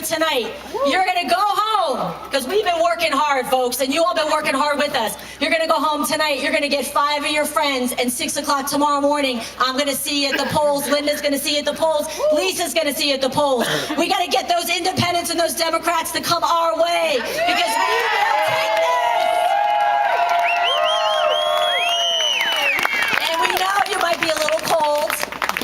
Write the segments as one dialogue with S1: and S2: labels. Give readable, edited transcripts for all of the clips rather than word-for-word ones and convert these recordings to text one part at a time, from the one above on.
S1: tonight. You're going to go home, because we've been working hard, folks, and you all been working hard with us. You're going to go home tonight. You're going to get 5 of your friends, and 6 o'clock tomorrow morning, I'm going to see you at the polls. Linda's going to see you at the polls. Lisa's going to see you at the polls. We got to get those independents and those Democrats to come our way, because we will take this. And we know you might be a little cold,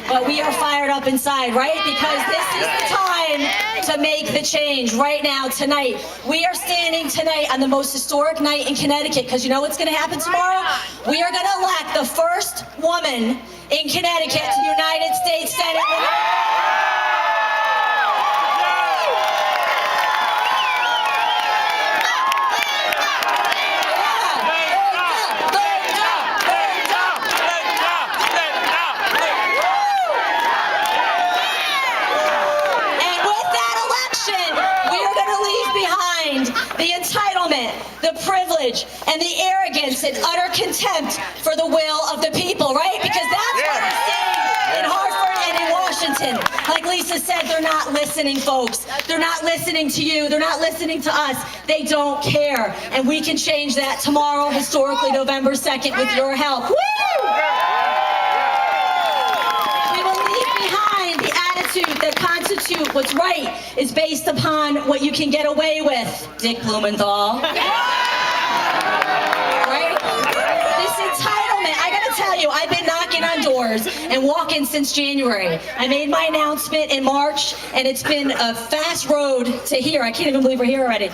S1: but we are fired up inside, right? Because this is the time to make the change right now, tonight. We are standing tonight on the most historic night in Connecticut, because you know what's going to happen tomorrow? We are going to elect the first woman in Connecticut to the United States Senate. The privilege and the arrogance and utter contempt for the will of the people, right? Because that's what we're seeing in Hartford and in Washington. Like Lisa said, they're not listening, folks. They're not listening to you. They're not listening to us. They don't care. And we can change that tomorrow, historically, November 2nd, with your help. Woo! We will leave behind the attitude that constitute what's right is based upon what you can get away with, Dick Blumenthal. Right? This entitlement, I gotta tell you, I've been knocking on doors and walking since January. I made my announcement in March, and it's been a fast road to here. I can't even believe we're here already.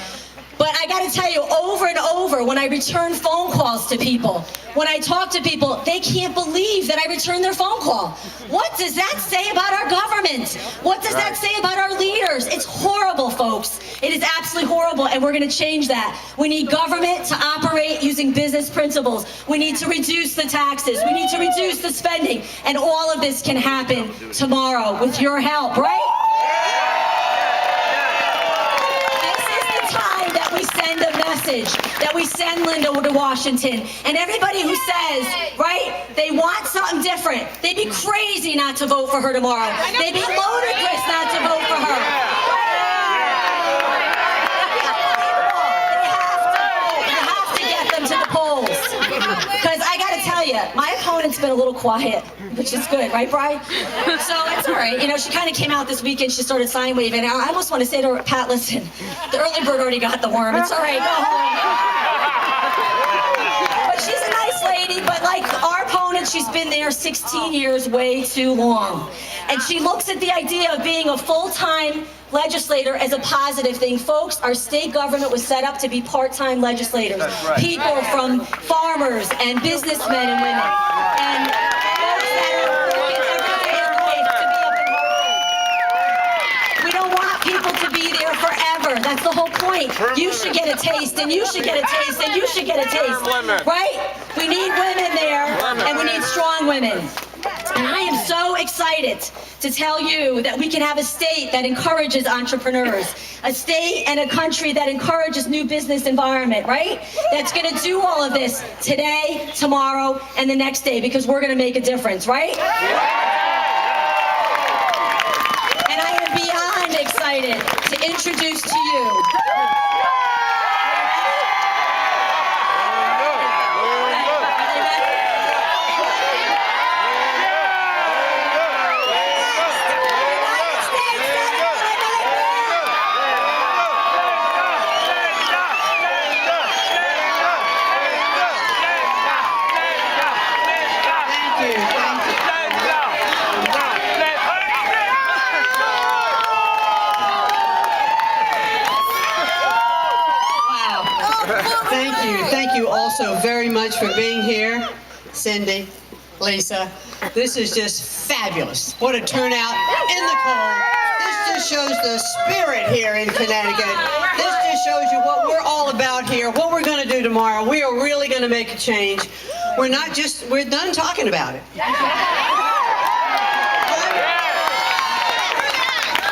S1: But I gotta tell you, over and over, when I return phone calls to people, when I talk to people, they can't believe that I return their phone call. What does that say about our government? What does that say about our leaders? It's horrible, folks. It is absolutely horrible, and we're gonna change that. We need government to operate using business principles. We need to reduce the taxes. We need to reduce the spending. And all of this can happen tomorrow with your help, right? That we send Linda to Washington, and everybody who says, right, they want something different, they'd be crazy not to vote for her tomorrow. They'd be ludicrous not to vote for her. You have to get them to the polls. Because I gotta tell you, my opponent's been a little quiet, which is good, right, Brian? So it's all right. You know, she kind of came out this weekend, she started sign waving. I almost want to say to her, Pat, listen, the early bird already got the worm. It's all right, go home. But she's a nice lady, but like our opponent, she's been there 16 years, way too long. And she looks at the idea of being a full-time legislator as a positive thing. Folks, our state government was set up to be part-time legislators. Right. People from farmers and businessmen and women. And folks that are working every day in life to be up in Hartford. We don't want people to be there forever. That's the whole point. You should get a taste, and you should get a taste, and you should get a taste. Right? We need women there, and we need strong women. And I am so excited to tell you that we can have a state that encourages entrepreneurs, a state and a country that encourages new business environment, right? That's going to do all of this today, tomorrow, and the next day, because we're going to make a difference, right? And I am beyond excited to introduce to you
S2: Thank you also very much for being here, Cindy, Lisa. This is just fabulous. What a turnout in the cold. This just shows the spirit here in Connecticut. This just shows you what we're all about here, what we're going to do tomorrow. We are really going to make a change. We're done talking about it.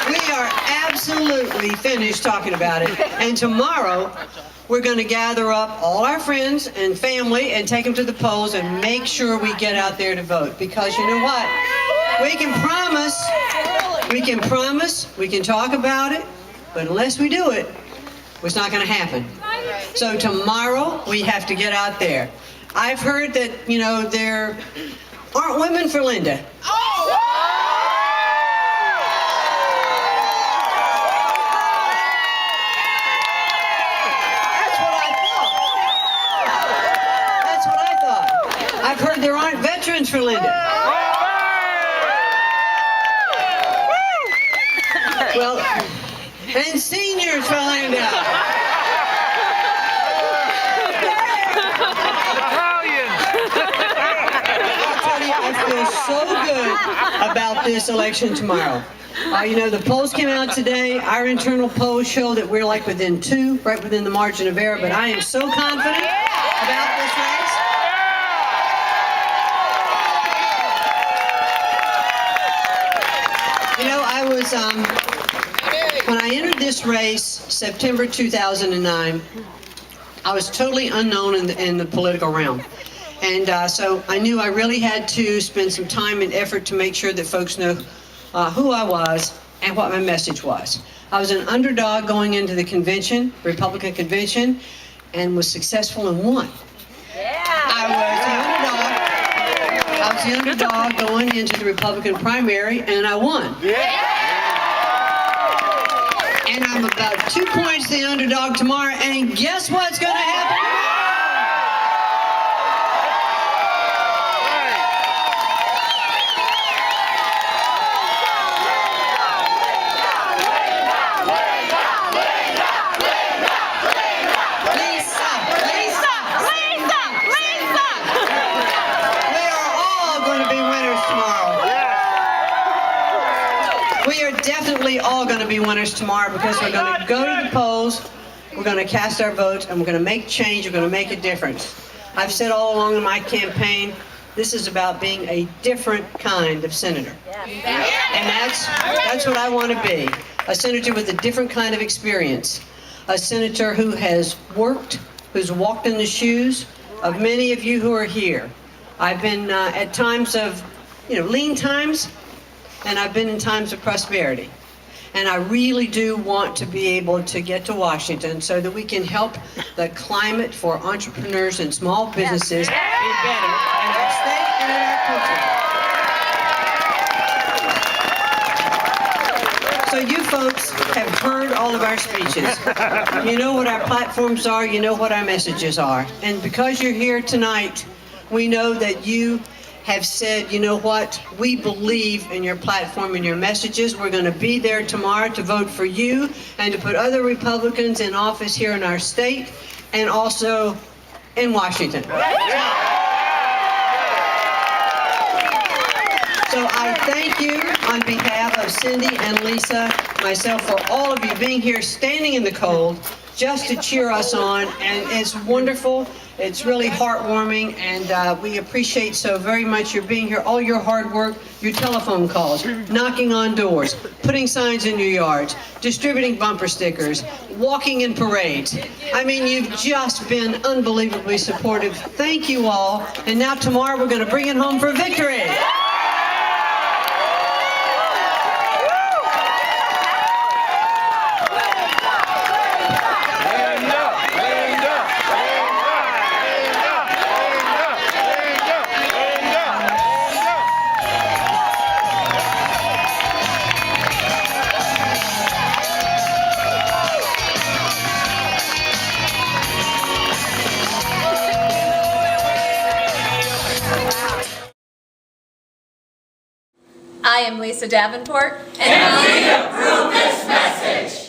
S2: We are absolutely finished talking about it. And tomorrow, we're going to gather up all our friends and family and take them to the polls and make sure we get out there to vote. Because you know what? We can promise, we can talk about it, But unless we do it, it's not going to happen. So tomorrow, we have to get out there. I've heard that, there aren't women for Linda. That's what I thought. I've heard there aren't veterans for Linda. Well, and seniors for Linda. I'll tell you, I feel so good about this election tomorrow. The polls came out today. Our internal polls show that we're like within 2, right within the margin of error, but I am so confident about this race. I was, when I entered this race, September 2009, I was totally unknown in the political realm. And so I knew I really had to spend some time and effort to make sure that folks know who I was and what my message was. I was an underdog going into the convention, Republican convention, and was successful and won. I was the underdog going into the Republican primary, and I won. And I'm about 2 points the underdog tomorrow, and guess what's going to happen? We are definitely all going to be winners tomorrow because we're going to go to the polls, we're going to cast our votes, and we're going to make change, we're going to make a difference. I've said all along in my campaign, this is about being a different kind of senator. And that's what I want to be, a senator with a different kind of experience, a senator who has worked, who's walked in the shoes of many of you who are here. I've been at times of, lean times, and I've been in times of prosperity. And I really do want to be able to get to Washington so that we can help the climate for entrepreneurs and small businesses be better in our state and in our country. So you folks have heard all of our speeches. You know what our platforms are, you know what our messages are. And because you're here tonight, we know that you have said, you know what, we believe in your platform and your messages. We're going to be there tomorrow to vote for you and to put other Republicans in office here in our state and also in Washington. So I thank you on behalf of Cindy and Lisa, myself, for all of you being here, standing in the cold, just to cheer us on, and it's wonderful. It's really heartwarming, and we appreciate so very much your being here, all your hard work, your telephone calls, knocking on doors, putting signs in your yards, distributing bumper stickers, walking in parades. I mean, you've just been unbelievably supportive. Thank you all, and now tomorrow we're going to bring it home for victory.
S3: I am Lisa Davenport,
S4: and we approve this message.